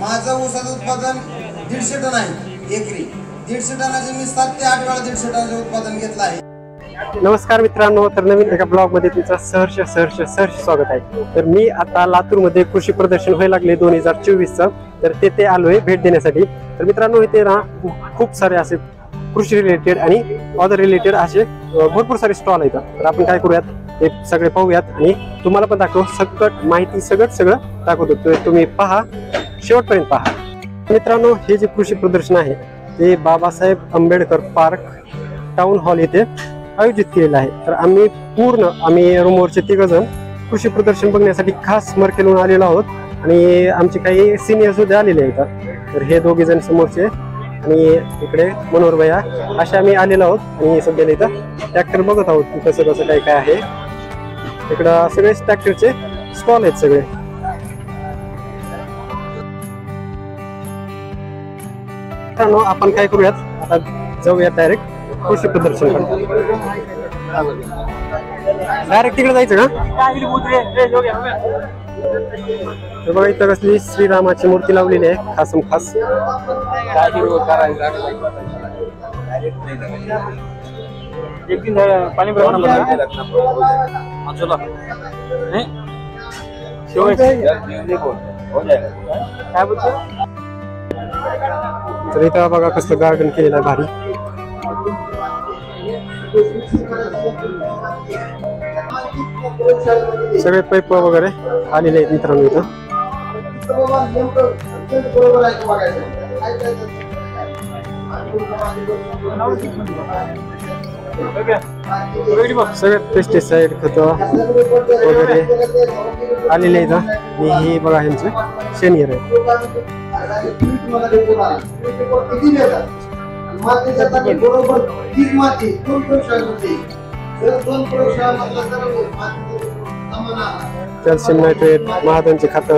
माझं ऊसाचं उत्पादन 150 टन आहे एकरी. 150 टनाचे मी 7 ते 8 वेळा 150 टनाचं उत्पादन घेतलं आहे. नमस्कार मित्रांनो, तर नवीन एका ब्लॉग मध्ये तुमचं सहर्ष स्वागत आहे. तर मी आता लातूर मध्ये कृषी प्रदर्शन व्हायला लागले 2024चं. तर तेथे आलोय भेट देण्यासाठी. तर मित्रांनो, इथे ना खूप सारे असे कृषी रिलेटेड आणि अदर रिलेटेड असे भरपूर सारे स्टॉल आहेत. तर आपण काय करूयात, ते सगळे पाहूयात आणि तुम्हाला पण दाखवू, सगळं माहिती सगळं दाखवतो. तर तुम्ही पहा, शेवटपर्यंत पहा. मित्रांनो, हे जे कृषी प्रदर्शन आहे ते Babasaheb Ambedkar park town hall येथे आयोजित केलेलं आहे. तर आम्ही रूमवरचे 3 जण कृषी प्रदर्शन बघण्यासाठी खास मरकेलून आलेलो आहोत आणि आमचे काही सिनियर सुद्धा आलेले आहेत. तर हे 2 जण समोरचे आणि इकडे मनोहर भैया असे आम्ही आलेलो आहोत. आणि सध्याला इथं ट्रॅक्टर बघत आहोत की कसं काय आहे. इकडं सगळे ट्रॅक्टरचे स्टॉल आहेत सगळे. आपण काय करूयात, आता जाऊयात डायरेक्ट कृषी प्रदर्शन. डायरेक्ट तिकडे जायचं का? तर बघा, इथं कसली श्रीरामाची मूर्ती लावलेली आहे खासम खास. तर इथं बघा कसलं गार्डन केलेलं आहे भारी. सगळे पाईप वगैरे आलेले आहेत मित्रांनो इथं. सगळे पेस्टिसाइड खत वगैरे आलेले आहेत. आणि हे बघा ह्यांचं सेनियर आहे. कॅल्शियम नायट्रेट, महादनचे खातं,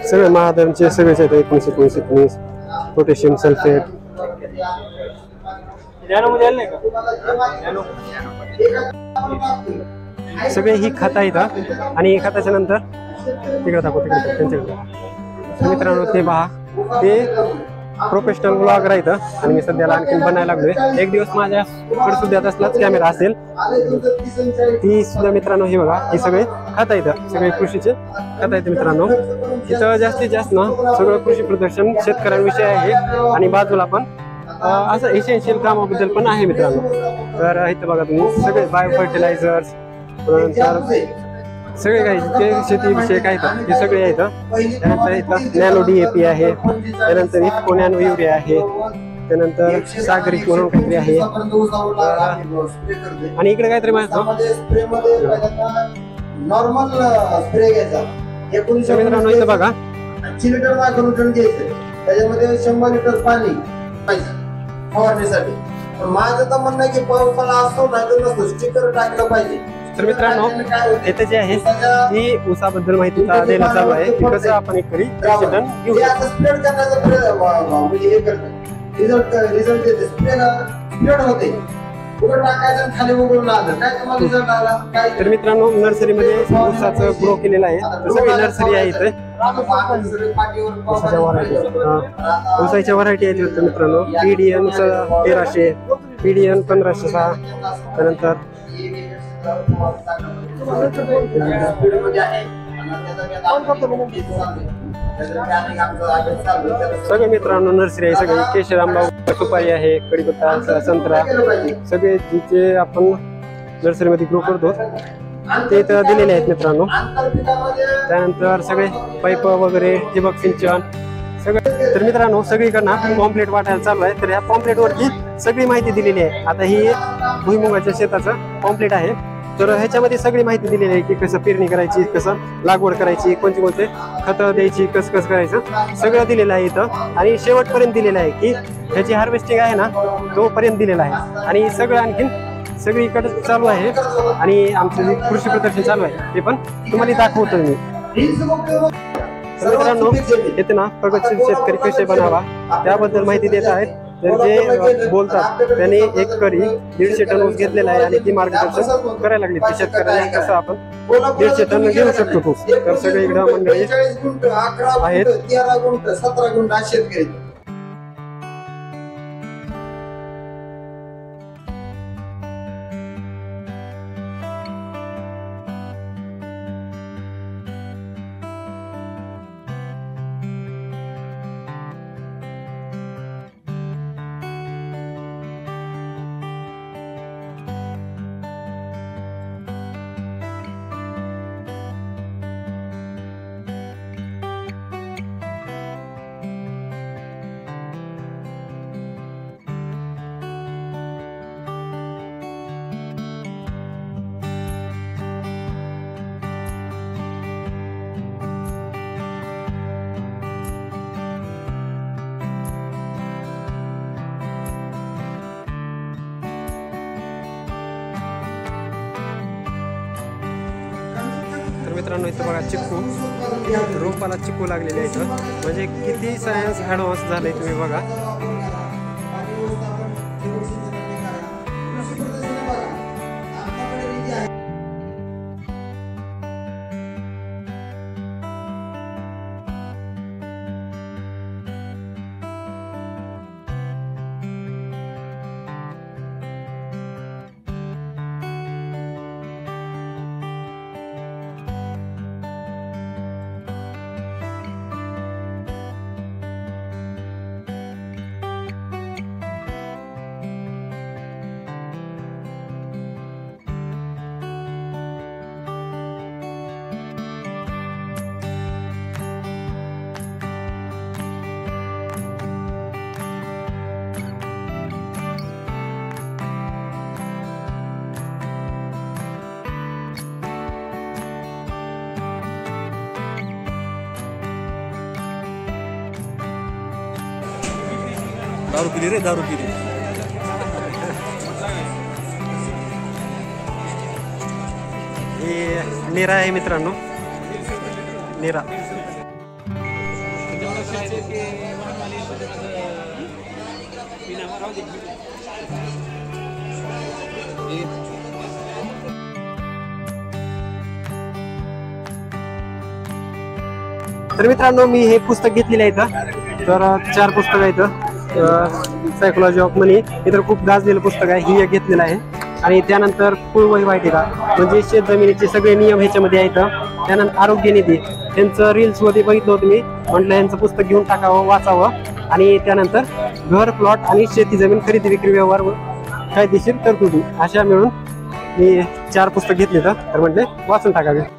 सगळे महादनचे सगळेच आहेत. 19 पोटॅशियम सल्फेट. सगळे ही खाता येतात. आणि खताच्या नंतर तिकडे दाखवतो त्यांच्याकडे. मित्रांनो, ते पहा, ते प्रोफेशनल ब्लॉगर आहेत आणि मी सध्याला आणखी बनायला लागलोय. एक दिवस माझ्याकडे सुद्धा तसलाच कॅमेरा असेल. ती सुद्धा मित्रांनो, हे बघा, हे सगळे खाता येतं, सगळे कृषीचे खाता येतं मित्रांनो. इथं जास्तीत जास्त ना सगळं कृषी प्रदर्शन शेतकऱ्यांविषयी आहे आणि बाजूला पण असं एसेन्शियल कामाबद्दल पण आहे मित्रांनो. तर इथं बघा तुम्ही सगळे बायो फर्टिलायझर्स, सगळे काही जे शेतीविषयी काय हे सगळे आहेत. त्यानंतर इथं नॅनो DAP आहे, त्यानंतर इफको नॅनो युरिया आहे, त्यानंतर सागरिक म्हणून काहीतरी आहे. आणि इकडे काहीतरी मित्रांनो, इथं बघा 80 लिटर मायक्रोन्यूट्रन घ्यायचं, त्याच्यामध्ये 100 लिटर पाणी पाहिजे फवारणीसाठी. पण माझं तर म्हणणं आहे की पावसाला असतो नाही नसतो, स्टिकर टाकलं पाहिजे. तर मित्रांनो, इथे जे आहे ही ऊसाबद्दल माहिती द्यायला चालू आहे की कसं आपण एक तरी स्प्रेड करण्याचा म्हणजे हे करतं, रिझल्ट देते. स्प्रेड होते, टाकायचं खाली उघडून आलं काय तुम्हाला रिझल्ट आला काय. तर मित्रांनो, नर्सरीमध्ये ऊसाचं ग्रो केलेलं आहे. तर सगळी नर्सरी आहे इथे. ऊसाच्या व्हरायटी आहेत मित्रांनो. PDN 1300, PDN 1506, त्यानंतर सगळे मित्रांनो नर्सरी आहे. सगळे केशर आंबा, सुपारी आहे, कडीपत्ता, संत्रा, सगळे जे आपण नर्सरीमध्ये ग्रो करतो ते इथं दिलेले आहेत मित्रांनो. त्यानंतर सगळे पाईप वगैरे, ठिबक सिंचन सगळं. तर मित्रांनो, सगळीकडनं पॉम्पलेट वाटायला चालू आहे. तर ह्या पॉम्पलेटवरती सगळी माहिती दिलेली आहे. आता ही भुईमुगाच्या शेताचं पॉम्पलेट आहे. तर ह्याच्यामध्ये सगळी माहिती दिलेली आहे की कसं पेरणी करायची, कसं लागवड करायची, कोणते खतं द्यायची, कसं करायचं, सगळं दिलेलं आहे इथं. आणि शेवटपर्यंत दिलेलं आहे की ह्याची हार्वेस्टिंग आहे ना तोपर्यंत दिलेलं आहे. आणि सगळं आणखीन सगळीकडे चालू आहे. आणि आमचं जे कृषी प्रदर्शन चालू आहे ते पण तुम्हाला दाखवतो मी. मित्रांनो, येथे ना प्रगतशील शेतकरी कसे बनावा त्याबद्दल माहिती देत आहेत. तर जे बोलतात त्यांनी एक करी 150 टन ऊस घेतलेला आहे आणि ती मार्गदर्शन करायला लागली की शेतकऱ्यांना कसं आपण 150 टन घेऊ शकतो ऊस. तर सगळे इकडं मंडळी 42 गुंठ, 11 आहेत. गुंठ, 13 गुंठ, 17 गुंठ असे शेतकरी. तर मित्रांनो इथं बघा चिक्कू, रोपाला चिक्कू लागलेले आहेत. म्हणजे किती सायन्स ॲडव्हान्स झालंय तुम्ही बघा. दारू पिली रे, दारू पिली. हे नीरा आहे मित्रांनो, नीरा. तर मित्रांनो मी हे पुस्तक घेतलेलं आहे इथं. तर 4 पुस्तकं आहेत. सायकोलॉजी ऑफ मनी इतर खूप गाजलेलं पुस्तक आहे, ही एक घेतलेलं आहे. आणि त्यानंतर कुळवही माहिती का, म्हणजे शेत जमिनीचे सगळे नियम ह्याच्यामध्ये आहेत. त्यानंतर आरोग्य निधी, त्यांचं रील्स मध्ये बघितलं होतं मी, म्हटलं यांचं पुस्तक घेऊन टाकावं, वाचावं. आणि त्यानंतर घर, प्लॉट आणि शेती जमीन खरेदी विक्री व्यवहार कायदेशीर तरतुदी अशा मिळून मी 4 पुस्तक घेतले तर म्हटले वाचून टाकावे.